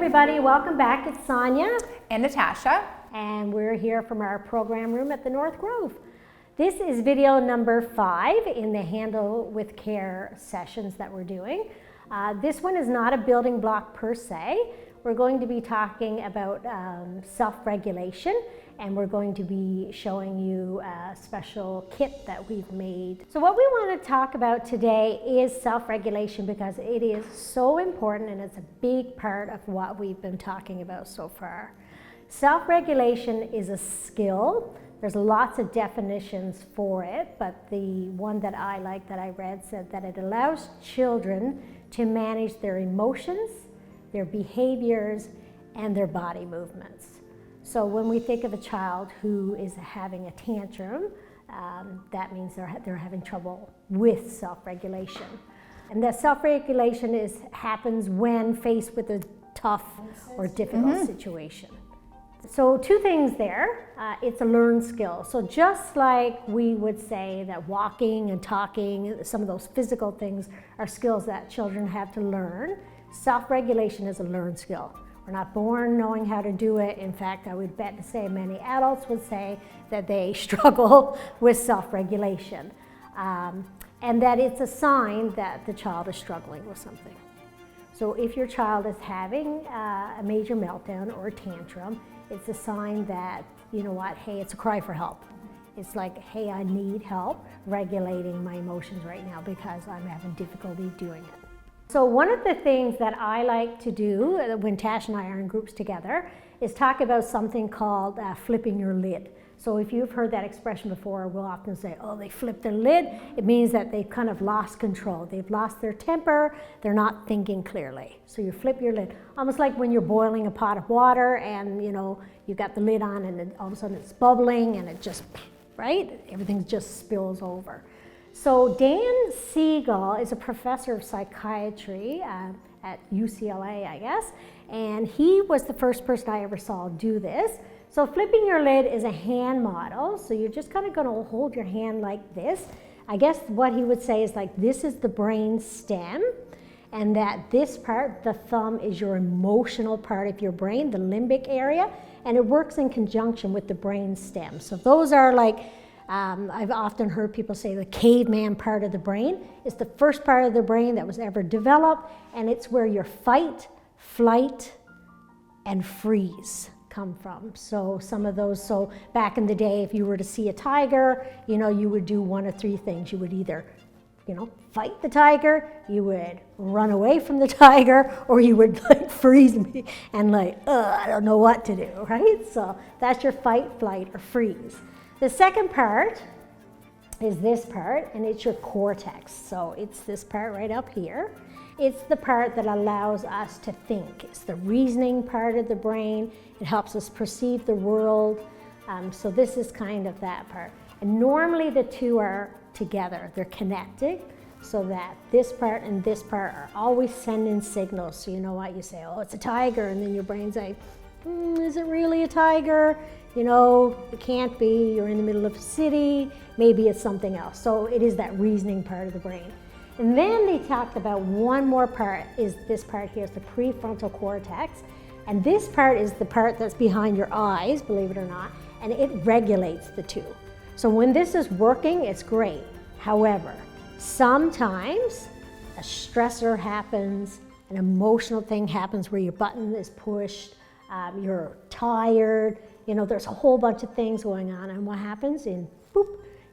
everybody, welcome back. It's Sonja and Natasha, and we're here from our program room at the North Grove. This is video number 5 in the Handle with Care sessions that we're doing. This one is not a building block per se. We're going to be talking about self-regulation, and we're going to be showing you a special kit that we've made. So what we want to talk about today is self-regulation because it is so important and it's a big part of what we've been talking about so far. Self-regulation is a skill. There's lots of definitions for it, but the one that I like that I read said that it allows children to manage their emotions, their behaviors, and their body movements. So when we think of a child who is having a tantrum, that means they're having trouble with self-regulation. And that self-regulation happens when faced with a tough or difficult situation. So 2 things there, it's a learned skill. So just like we would say that walking and talking, some of those physical things are skills that children have to learn, self-regulation is a learned skill. We're not born knowing how to do it. In fact, I would bet to say many adults would say that they struggle with self-regulation, and that it's a sign that the child is struggling with something. So if your child is having a major meltdown or a tantrum, it's a sign that, you know what, hey, it's a cry for help. It's like, hey, I need help regulating my emotions right now because I'm having difficulty doing it. So one of the things that I like to do when Tash and I are in groups together is talk about something called flipping your lid. So if you've heard that expression before, we'll often say, oh, they flipped their lid. It means that they've kind of lost control. They've lost their temper. They're not thinking clearly. So you flip your lid, almost like when you're boiling a pot of water and you got the lid on and all of a sudden it's bubbling and it just, right? Everything just spills over. So Dan Siegel is a professor of psychiatry at UCLA, I guess, and he was the first person I ever saw do this. So flipping your lid is a hand model, so you're just kind of going to hold your hand like this. I guess what he would say is like this is the brain stem, and that this part, the thumb, is your emotional part of your brain, the limbic area, and it works in conjunction with the brain stem. So those are like, I've often heard people say the caveman part of the brain is the first part of the brain that was ever developed, and it's where your fight, flight, and freeze come from. So some of those, so back in the day, if you were to see a tiger, you would do one of 3 things. You would either, fight the tiger, you would run away from the tiger, or you would like freeze me and I don't know what to do, right? So that's your fight, flight, or freeze. The second part is this part, and it's your cortex. So it's this part right up here. It's the part that allows us to think. It's the reasoning part of the brain. It helps us perceive the world. So this is kind of that part. And normally the 2 are together. They're connected so that this part and this part are always sending signals. So you know what? You say, oh, it's a tiger. And then your brain's like, is it really a tiger? It can't be. You're in the middle of a city. Maybe it's something else. So it is that reasoning part of the brain. And then they talked about one more part, is this part here, is the prefrontal cortex. And this part is the part that's behind your eyes, believe it or not, and it regulates the 2. So when this is working, it's great. However, sometimes a stressor happens, an emotional thing happens where your button is pushed, you're tired, there's a whole bunch of things going on, and what happens? Boop,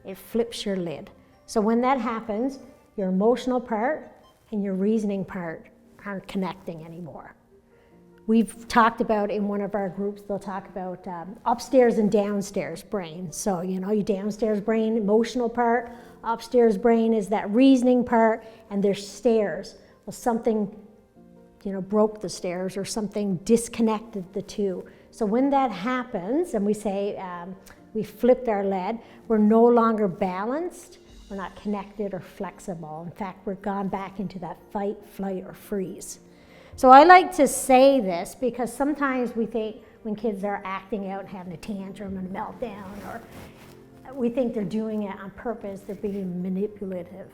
it flips your lid. So when that happens, your emotional part and your reasoning part aren't connecting anymore. We've talked about in one of our groups, they'll talk about upstairs and downstairs brain. So, your downstairs brain, emotional part, upstairs brain is that reasoning part, and there's stairs. Well, something, broke the stairs or something disconnected the 2. So when that happens, and we say we flipped our lid, we're no longer balanced. We're not connected or flexible. In fact, we're gone back into that fight, flight, or freeze. So I like to say this because sometimes we think when kids are acting out and having a tantrum and a meltdown, or we think they're doing it on purpose, they're being manipulative.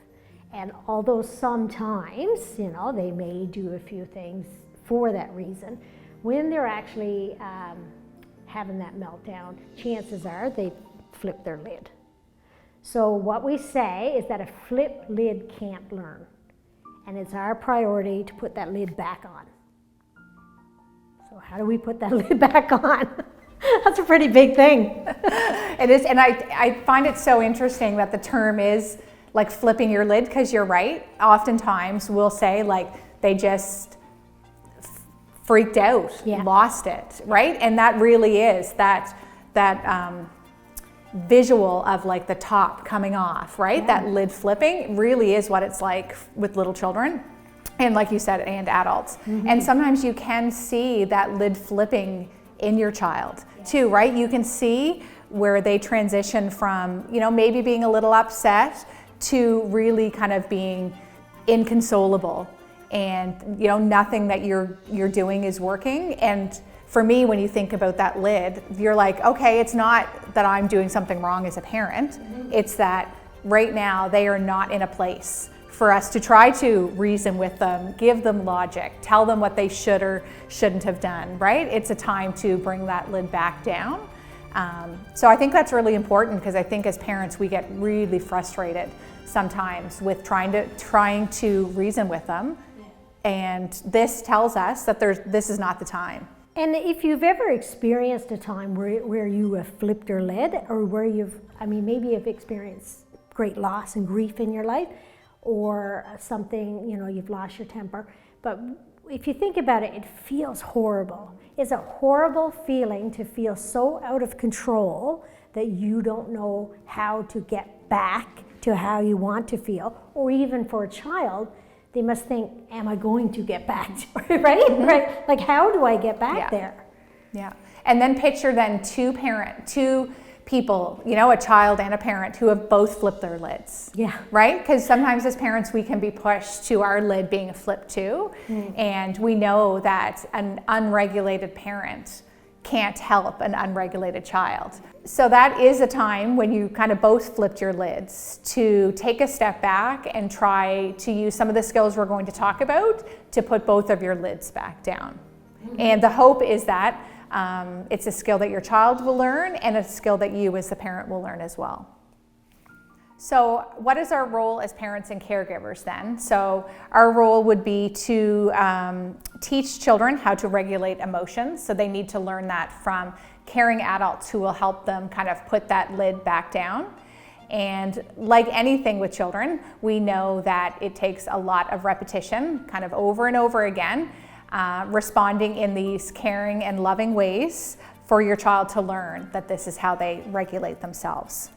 And although sometimes, they may do a few things for that reason, when they're actually having that meltdown, chances are they flip their lid. So what we say is that a flipped lid can't learn. And it's our priority to put that lid back on. So how do we put that lid back on? That's a pretty big thing. It is, and I find it so interesting that the term is like flipping your lid, because you're right. Oftentimes we'll say like they just freaked out, lost it, right? And that really is that visual of like the top coming off, right? That lid flipping really is what it's like with little children, and like you said, and adults. And sometimes you can see that lid flipping in your child too, right? You can see where they transition from, you know, maybe being a little upset to really kind of being inconsolable, and you know, nothing that you're doing is working. And for me, when you think about that lid, you're like, okay, it's not that I'm doing something wrong as a parent. It's that right now they are not in a place for us to try to reason with them, give them logic, tell them what they should or shouldn't have done, right? It's a time to bring that lid back down. So I think that's really important, because I think as parents we get really frustrated sometimes with trying to reason with them, and this tells us that this is not the time. And if you've ever experienced a time where you have flipped your lid, or where maybe you've experienced great loss and grief in your life, or something, you know, you've lost your temper, but if you think about it, it feels horrible. It's a horrible feeling to feel so out of control that you don't know how to get back to how you want to feel. Or even for a child, they must think, am I going to get back to it, right? Right? Like, how do I get back there? Yeah. And then picture then two people, you know, a child and a parent who have both flipped their lids. Yeah. Right? Because sometimes as parents we can be pushed to our lid being flipped too. And we know that an unregulated parent can't help an unregulated child. So that is a time when you kind of both flipped your lids to take a step back and try to use some of the skills we're going to talk about to put both of your lids back down. And the hope is that it's a skill that your child will learn, and a skill that you as the parent will learn as well. So what is our role as parents and caregivers then? So our role would be to teach children how to regulate emotions. So they need to learn that from caring adults who will help them kind of put that lid back down. And like anything with children, we know that it takes a lot of repetition, kind of over and over again, responding in these caring and loving ways for your child to learn that this is how they regulate themselves.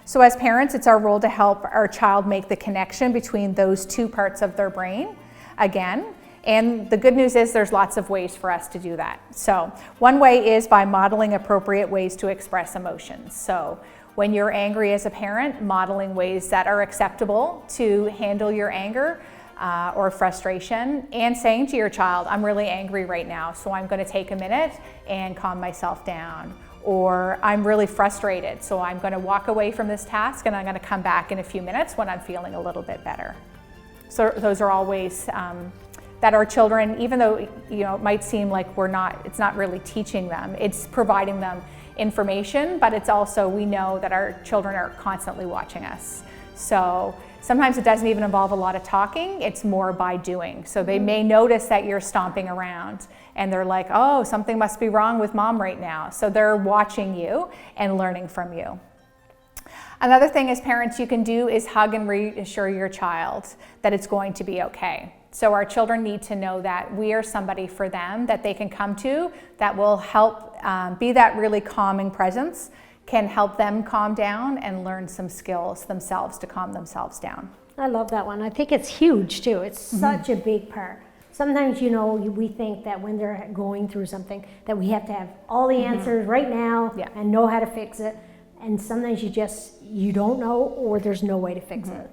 So as parents, it's our role to help our child make the connection between those two parts of their brain again. And the good news is there's lots of ways for us to do that. So one way is by modeling appropriate ways to express emotions. So when you're angry as a parent, modeling ways that are acceptable to handle your anger or frustration, and saying to your child, I'm really angry right now, so I'm going to take a minute and calm myself down. Or I'm really frustrated, so I'm going to walk away from this task and I'm going to come back in a few minutes when I'm feeling a little bit better. So those are all ways that our children, even though you know it might seem like it's not really teaching them, it's providing them information, but it's also, we know that our children are constantly watching us. So sometimes it doesn't even involve a lot of talking, it's more by doing. So they may notice that you're stomping around and they're like, oh, something must be wrong with mom right now. So they're watching you and learning from you. Another thing as parents you can do is hug and reassure your child that it's going to be okay. So our children need to know that we are somebody for them that they can come to, that will help be that really calming presence, can help them calm down and learn some skills themselves to calm themselves down. I love that one. I think it's huge too. It's such a big part. Sometimes, you know, we think that when they're going through something that we have to have all the answers right now and know how to fix it. And sometimes you don't know, or there's no way to fix it.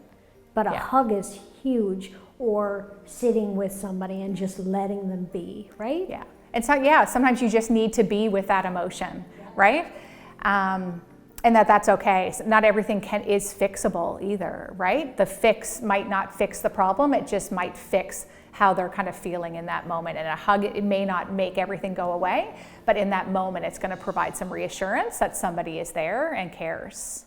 But a hug is huge, or sitting with somebody and just letting them be, right? Yeah. And so, sometimes you just need to be with that emotion, right? and that's okay. So not everything is fixable either, right? The fix might not fix the problem, it just might fix how they're kind of feeling in that moment. And a hug, it may not make everything go away, but in that moment, it's going to provide some reassurance that somebody is there and cares.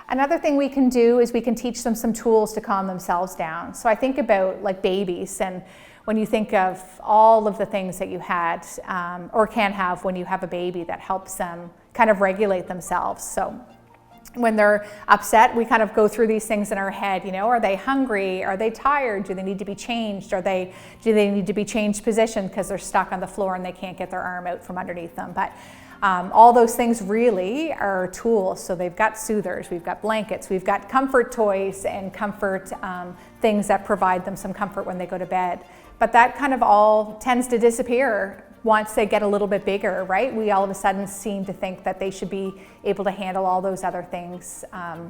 Another thing we can do is we can teach them some tools to calm themselves down. So I think about like babies, and when you think of all of the things that you had or can have when you have a baby that helps them kind of regulate themselves. So when they're upset, we kind of go through these things in our head, you know, are they hungry? Are they tired? Do they need to be changed? Do they need to be changed position because they're stuck on the floor and they can't get their arm out from underneath them? But all those things really are tools. So they've got soothers, we've got blankets, we've got comfort toys and comfort things that provide them some comfort when they go to bed. But that kind of all tends to disappear once they get a little bit bigger, right? We all of a sudden seem to think that they should be able to handle all those other things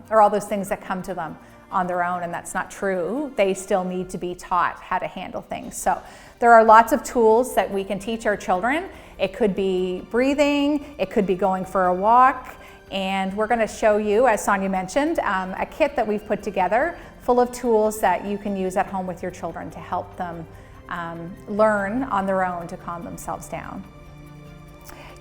or all those things that come to them on their own, and that's not true. They still need to be taught how to handle things. So there are lots of tools that we can teach our children. It could be breathing, it could be going for a walk, and we're gonna show you, as Sonja mentioned, a kit that we've put together full of tools that you can use at home with your children to help them learn on their own to calm themselves down.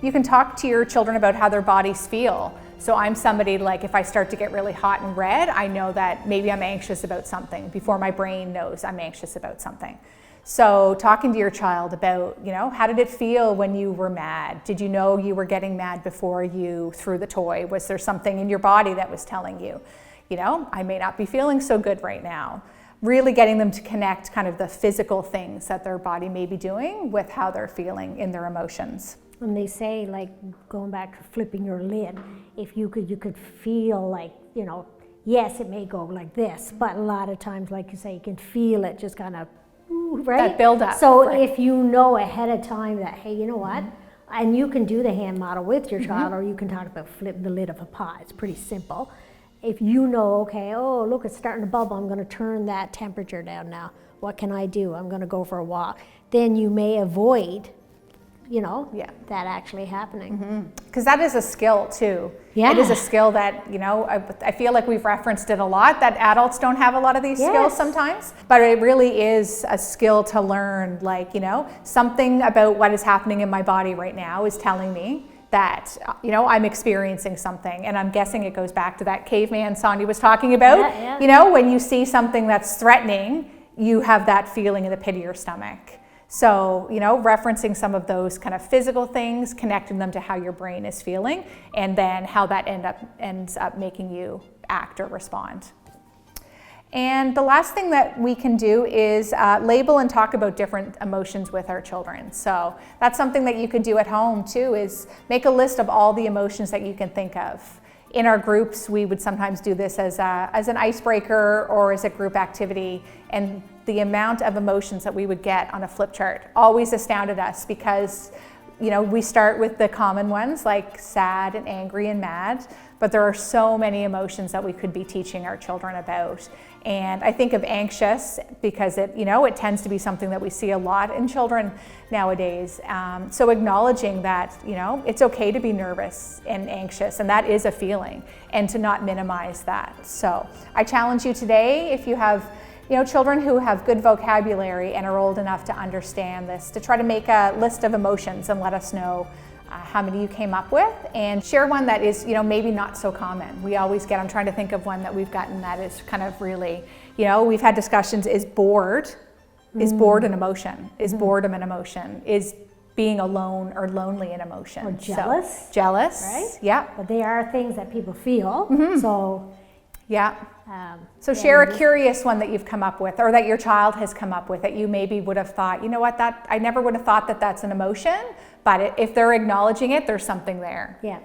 You can talk to your children about how their bodies feel. So I'm somebody, like, if I start to get really hot and red, I know that maybe I'm anxious about something before my brain knows I'm anxious about something. So talking to your child about, you know, how did it feel when you were mad? Did you know you were getting mad before you threw the toy? Was there something in your body that was telling you, you know, I may not be feeling so good right now? Really getting them to connect kind of the physical things that their body may be doing with how they're feeling in their emotions. And they say, like, going back to flipping your lid, if you could feel like, you know, yes, it may go like this, but a lot of times, like you say, you can feel it just kind of, right? That build up. So right. if you know ahead of time that, hey, you know what? And you can do the hand model with your child, or you can talk about flipping the lid of a pot. It's pretty simple. If you know, okay, oh, look, it's starting to bubble, I'm going to turn that temperature down now. What can I do? I'm going to go for a walk. Then you may avoid, you know, that actually happening. Because that is a skill too. Yeah. It is a skill that, you know, I feel like we've referenced it a lot, that adults don't have a lot of these skills sometimes. But it really is a skill to learn, like, you know, something about what is happening in my body right now is telling me that, you know, I'm experiencing something. And I'm guessing it goes back to that caveman Sonja was talking about. You know, when you see something that's threatening, you have that feeling in the pit of your stomach. So, you know, referencing some of those kind of physical things, connecting them to how your brain is feeling, and then how that ends up making you act or respond. And the last thing that we can do is label and talk about different emotions with our children. So that's something that you could do at home too, is make a list of all the emotions that you can think of. In our groups, we would sometimes do this as an icebreaker or as a group activity, and the amount of emotions that we would get on a flip chart always astounded us, because, you know, we start with the common ones like sad and angry and mad, but there are so many emotions that we could be teaching our children about. And I think of anxious because it, you know, it tends to be something that we see a lot in children nowadays. So acknowledging that, you know, it's okay to be nervous and anxious, and that is a feeling, and to not minimize that. So I challenge you today, if you have, you know, children who have good vocabulary and are old enough to understand this, to try to make a list of emotions and let us know how many you came up with, and share one that is, you know, maybe not so common. We always get, I'm trying to think of one that we've gotten that is kind of really, you know, we've had discussions, is bored an emotion? Is boredom an emotion? Is being alone or lonely an emotion? Or jealous. So, jealous, right? Yeah. But they are things that people feel, so. Yeah. So share a curious one that you've come up with, or that your child has come up with, that you maybe would have thought, you know what, that I never would have thought that that's an emotion, but if they're acknowledging it, there's something there. Yeah.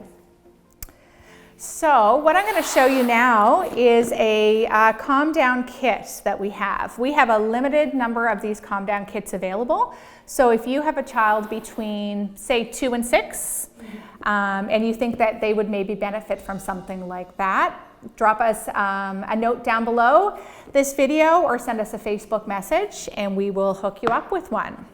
So what I'm going to show you now is a calm down kit that we have. We have a limited number of these calm down kits available. So if you have a child between, say, 2 and 6, and you think that they would maybe benefit from something like that, drop us a note down below this video or send us a Facebook message and we will hook you up with one.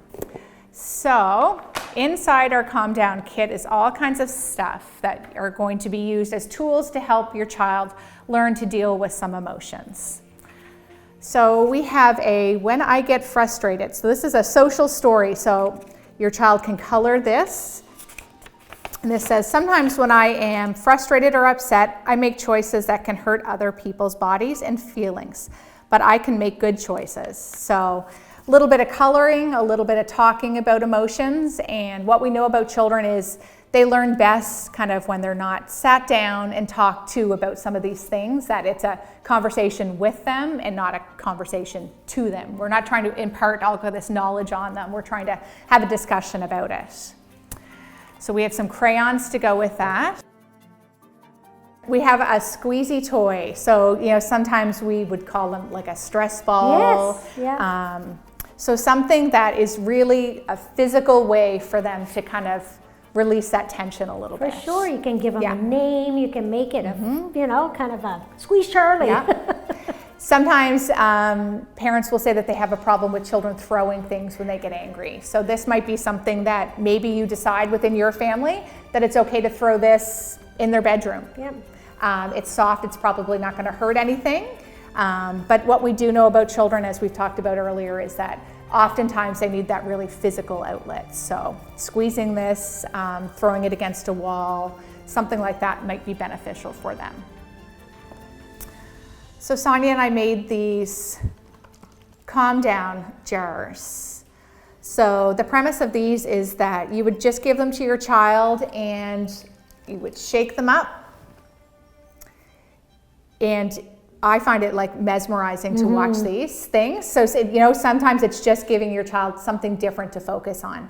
So inside our Calm Down kit is all kinds of stuff that are going to be used as tools to help your child learn to deal with some emotions. So we have a when I get frustrated. So this is a social story. So your child can color this. And this says, sometimes when I am frustrated or upset, I make choices that can hurt other people's bodies and feelings, but I can make good choices. So a little bit of coloring, a little bit of talking about emotions, and what we know about children is they learn best kind of when they're not sat down and talked to about some of these things, that it's a conversation with them and not a conversation to them. We're not trying to impart all of this knowledge on them. We're trying to have a discussion about it. So we have some crayons to go with that. We have a squeezy toy. So, sometimes we would call them like a stress ball. Yes, yeah. So something that is really a physical way for them to kind of release that tension a little bit. For sure, you can give them Yeah. a name, you can make it a, kind of a squeeze Charlie. Yeah. Sometimes parents will say that they have a problem with children throwing things when they get angry. So this might be something that maybe you decide within your family that it's okay to throw this in their bedroom. Yep. It's soft, it's probably not going to hurt anything. But what we do know about children, as we've talked about earlier, is that oftentimes they need that really physical outlet. So squeezing this, throwing it against a wall, something like that might be beneficial for them. So Sonja and I made these Calm Down jars. So the premise of these is that you would just give them to your child and you would shake them up. And I find it like mesmerizing to watch these things. So, sometimes it's just giving your child something different to focus on.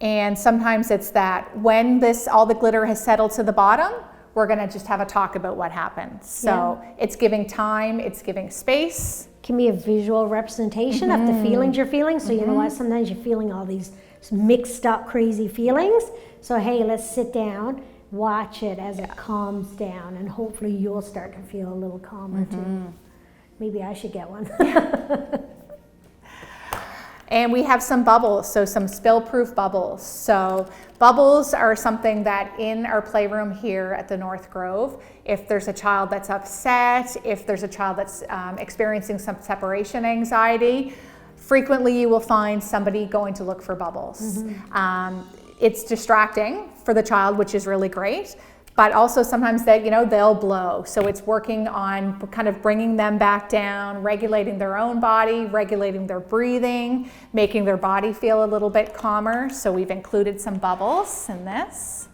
And sometimes it's that when all the glitter has settled to the bottom, we're gonna just have a talk about what happened. So it's giving time, it's giving space. Can be a visual representation of the feelings you're feeling. So you know what, sometimes you're feeling all these mixed up crazy feelings. So hey, let's sit down, watch it as it calms down, and hopefully you'll start to feel a little calmer too. Maybe I should get one. And we have some bubbles, so some spill-proof bubbles. So bubbles are something that in our playroom here at the North Grove, if there's a child that's upset, if there's a child that's experiencing some separation anxiety, frequently you will find somebody going to look for bubbles. It's distracting for the child, which is really great, but also sometimes they'll blow. So it's working on kind of bringing them back down, regulating their own body, regulating their breathing, making their body feel a little bit calmer. So we've included some bubbles in this.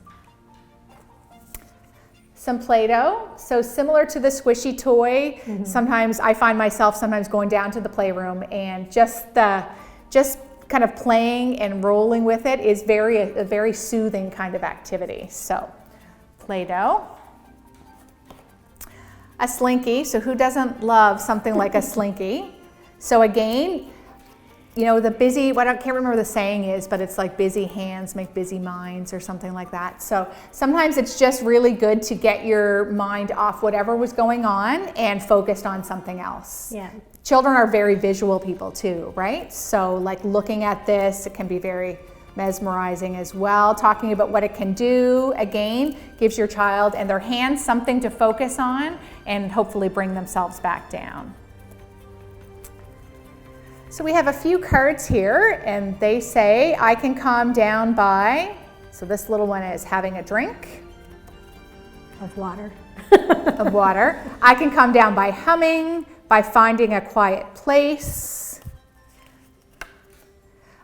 Some Play-Doh. So similar to the squishy toy, sometimes I find myself going down to the playroom and just kind of playing and rolling with it is a very soothing kind of activity. So Play-Doh. A Slinky. So who doesn't love something like a Slinky? So again, the busy, I can't remember the saying is, but it's like busy hands make busy minds or something like that. So sometimes it's just really good to get your mind off whatever was going on and focused on something else. Yeah. Children are very visual people too, right? So like looking at this, it can be very mesmerizing as well. Talking about what it can do, again, gives your child and their hands something to focus on and hopefully bring themselves back down. So we have a few cards here and they say, I can calm down by, so this little one is having a drink. Of water. Of water. I can calm down by humming, by finding a quiet place.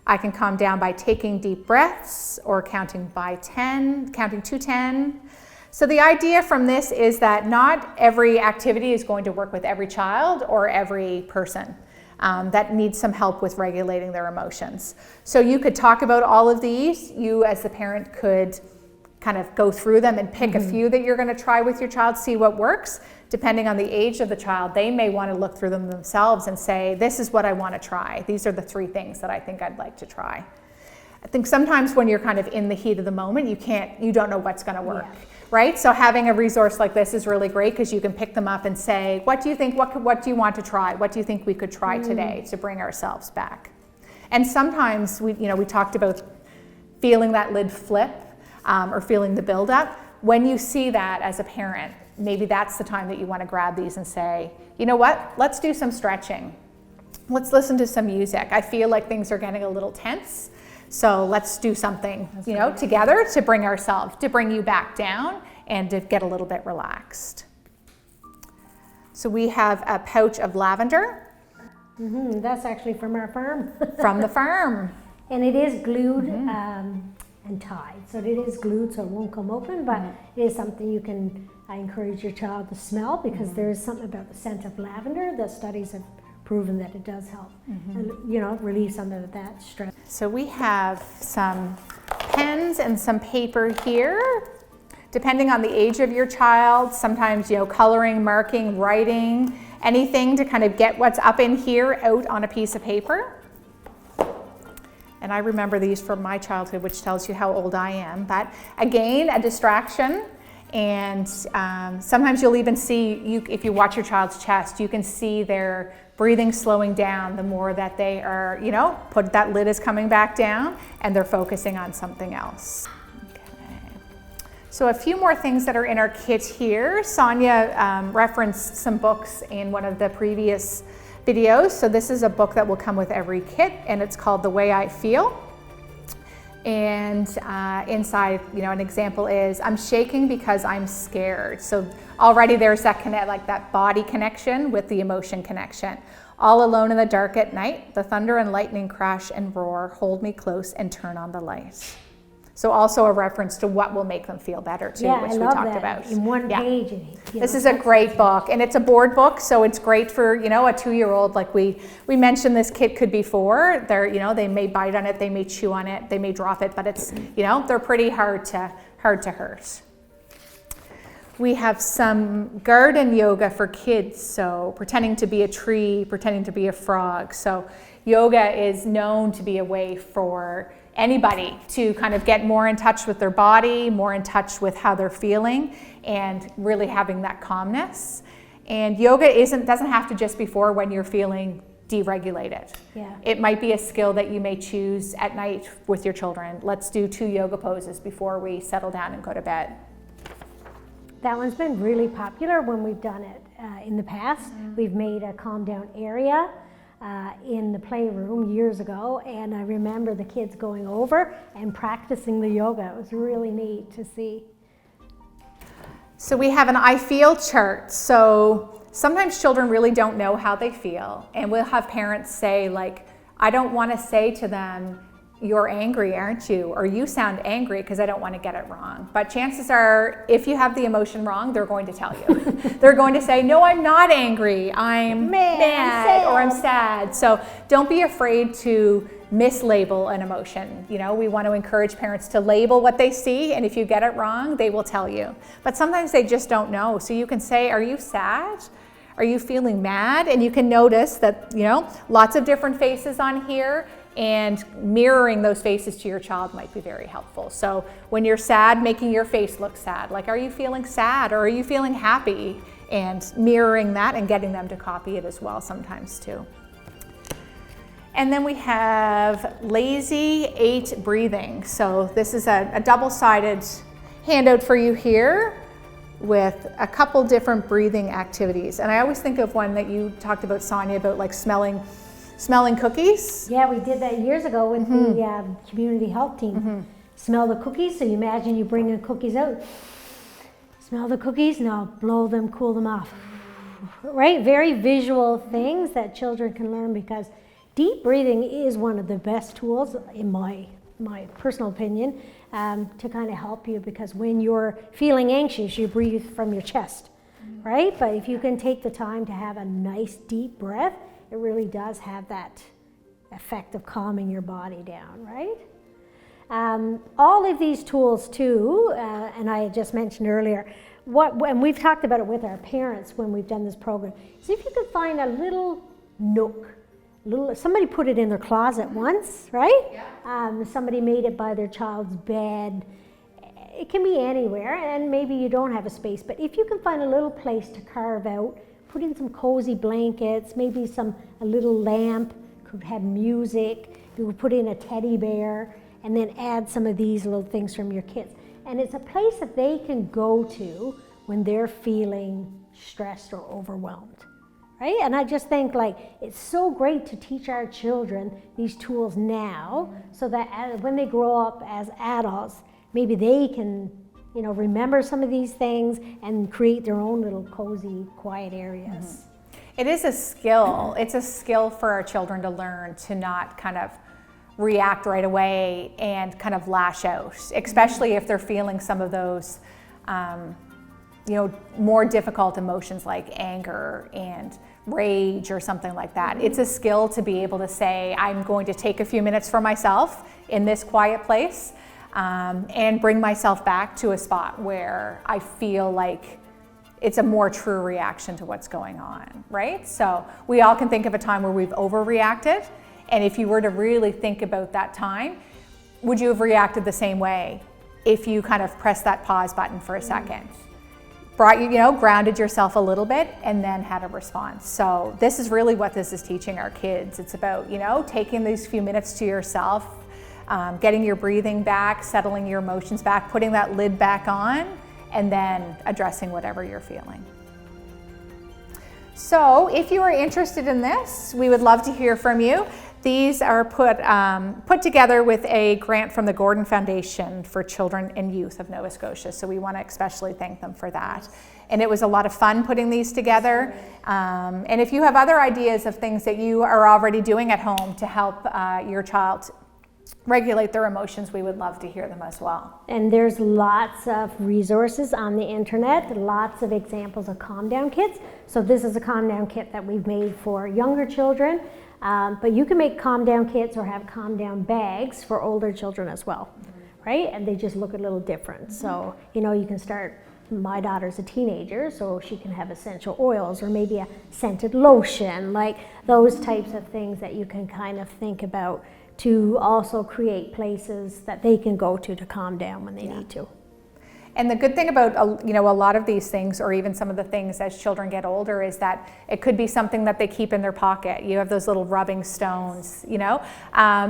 I can calm down by taking deep breaths or counting to 10. So the idea from this is that not every activity is going to work with every child or every person that needs some help with regulating their emotions. So you could talk about all of these. You as the parent could kind of go through them and pick a few that you're going to try with your child, see what works. Depending on the age of the child, they may want to look through them themselves and say, this is what I want to try. These are the 3 things that I think I'd like to try. I think sometimes when you're kind of in the heat of the moment, you don't know what's going to work, right? So having a resource like this is really great because you can pick them up and say, what do you think, what do you want to try? What do you think we could try today to bring ourselves back? And sometimes we talked about feeling that lid flip or feeling the buildup, when you see that as a parent, maybe that's the time that you want to grab these and say, you know what, let's do some stretching. Let's listen to some music. I feel like things are getting a little tense. So let's do something, together to bring you back down and to get a little bit relaxed. So we have a pouch of lavender. That's actually from our farm. From the farm. And it is glued and tied. So it is glued so it won't come open, but it is something I encourage your child to smell, because there is something about the scent of lavender that studies have proven that it does help and relieve some of that stress. So we have some pens and some paper here. Depending on the age of your child, sometimes coloring, marking, writing, anything to kind of get what's up in here out on a piece of paper. And I remember these from my childhood, which tells you how old I am. But again, a distraction. And sometimes you'll even see, if you watch your child's chest, you can see their breathing slowing down the more that they are, that lid is coming back down and they're focusing on something else. Okay. So a few more things that are in our kit here. Sonja referenced some books in one of the previous videos. So this is a book that will come with every kit, and it's called The Way I Feel. And inside, an example is, I'm shaking because I'm scared. So already there's that that body connection with the emotion connection. All alone in the dark at night, the thunder and lightning crash and roar, hold me close and turn on the light. So also a reference to what will make them feel better too, which we talked about. In one page. This is a great book, and it's a board book, so it's great for a 2-year-old. Like we mentioned, this kit could be 4. They may bite on it, they may chew on it, they may drop it, but it's they're pretty hard to hurt. We have some garden yoga for kids, so pretending to be a tree, pretending to be a frog. So yoga is known to be a way for anybody to kind of get more in touch with their body, more in touch with how they're feeling, and really having that calmness. And yoga doesn't have to just be for when you're feeling deregulated. Yeah. It might be a skill that you may choose at night with your children. Let's do 2 yoga poses before we settle down and go to bed. That one's been really popular when we've done it in the past. We've made a calm down area in the playroom years ago, and I remember the kids going over and practicing the yoga. It was really neat to see. So we have an I feel chart. So sometimes children really don't know how they feel, and we'll have parents say, like, I don't want to say to them, you're angry, aren't you? Or you sound angry, because I don't want to get it wrong. But chances are, if you have the emotion wrong, they're going to tell you. They're going to say, no, I'm not angry. I'm mad or I'm sad. So don't be afraid to mislabel an emotion. We want to encourage parents to label what they see, and if you get it wrong, they will tell you. But sometimes they just don't know. So you can say, are you sad? Are you feeling mad? And you can notice that, lots of different faces on here, and mirroring those faces to your child might be very helpful. So when you're sad, making your face look sad. Like, are you feeling sad or are you feeling happy? And mirroring that and getting them to copy it as well sometimes too. And then we have lazy 8 breathing. So this is a double-sided handout for you here with a couple different breathing activities. And I always think of one that you talked about, Sonja, about like smelling cookies. Yeah, we did that years ago with the community health team. Smell the cookies, so you imagine you bring the cookies out. Smell the cookies, now blow them, cool them off. Right? Very visual things that children can learn, because deep breathing is one of the best tools, in my personal opinion, to kind of help you, because when you're feeling anxious, you breathe from your chest, right? But if you can take the time to have a nice deep breath, it really does have that effect of calming your body down, right? All of these tools too, and I just mentioned earlier, and we've talked about it with our parents when we've done this program, is if you could find a little nook, somebody put it in their closet once, right? Yeah. Somebody made it by their child's bed. It can be anywhere, and maybe you don't have a space, but if you can find a little place to carve out, put in some cozy blankets, maybe a little lamp, could have music, you could put in a teddy bear, and then add some of these little things from your kids. And it's a place that they can go to when they're feeling stressed or overwhelmed, right? And I just think like it's so great to teach our children these tools now, so that when they grow up as adults, maybe they can, you know, remember some of these things and create their own little cozy, quiet areas. It is a skill. It's a skill for our children to learn to not kind of react right away and kind of lash out, especially if they're feeling some of those you know, more difficult emotions like anger and rage or something like that. It's a skill to be able to say, I'm going to take a few minutes for myself in this quiet place and bring myself back to a spot where I feel like it's a more true reaction to what's going on, right? So we all can think of a time where we've overreacted, and if you were to really think about that time, would you have reacted the same way if you kind of pressed that pause button for a second? Brought you know, grounded yourself a little bit and then had a response. So this is really what this is teaching our kids. It's about, you know, taking these few minutes to yourself, getting your breathing back, settling your emotions back, putting that lid back on, and then addressing whatever you're feeling. So if you are interested in this, we would love to hear from you. These are put together with a grant from the Gordon Foundation for Children and Youth of Nova Scotia. So we want to especially thank them for that. And it was a lot of fun putting these together. And if you have other ideas of things that you are already doing at home to help your child regulate their emotions, we would love to hear them as well. And there's lots of resources on the internet, lots of examples of calm down kits. So this is a calm down kit that we've made for younger children. But you can make calm down kits or have calm down bags for older children as well, right? And they just look a little different. So, you know, you can start, my daughter's a teenager, so she can have essential oils or maybe a scented lotion, like those types of things that you can kind of think about to also create places that they can go to calm down when they need to. And the good thing about, you know, a lot of these things, or even some of the things as children get older, is that it could be something that they keep in their pocket. You have those little rubbing stones, you know.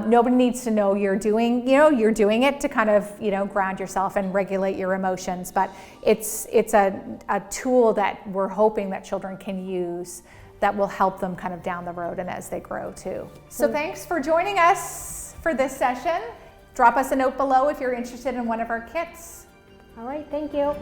Nobody needs to know you're doing it to kind of, you know, ground yourself and regulate your emotions. But it's a tool that we're hoping that children can use that will help them kind of down the road and as they grow too. So thanks for joining us for this session. Drop us a note below if you're interested in one of our kits. All right, thank you.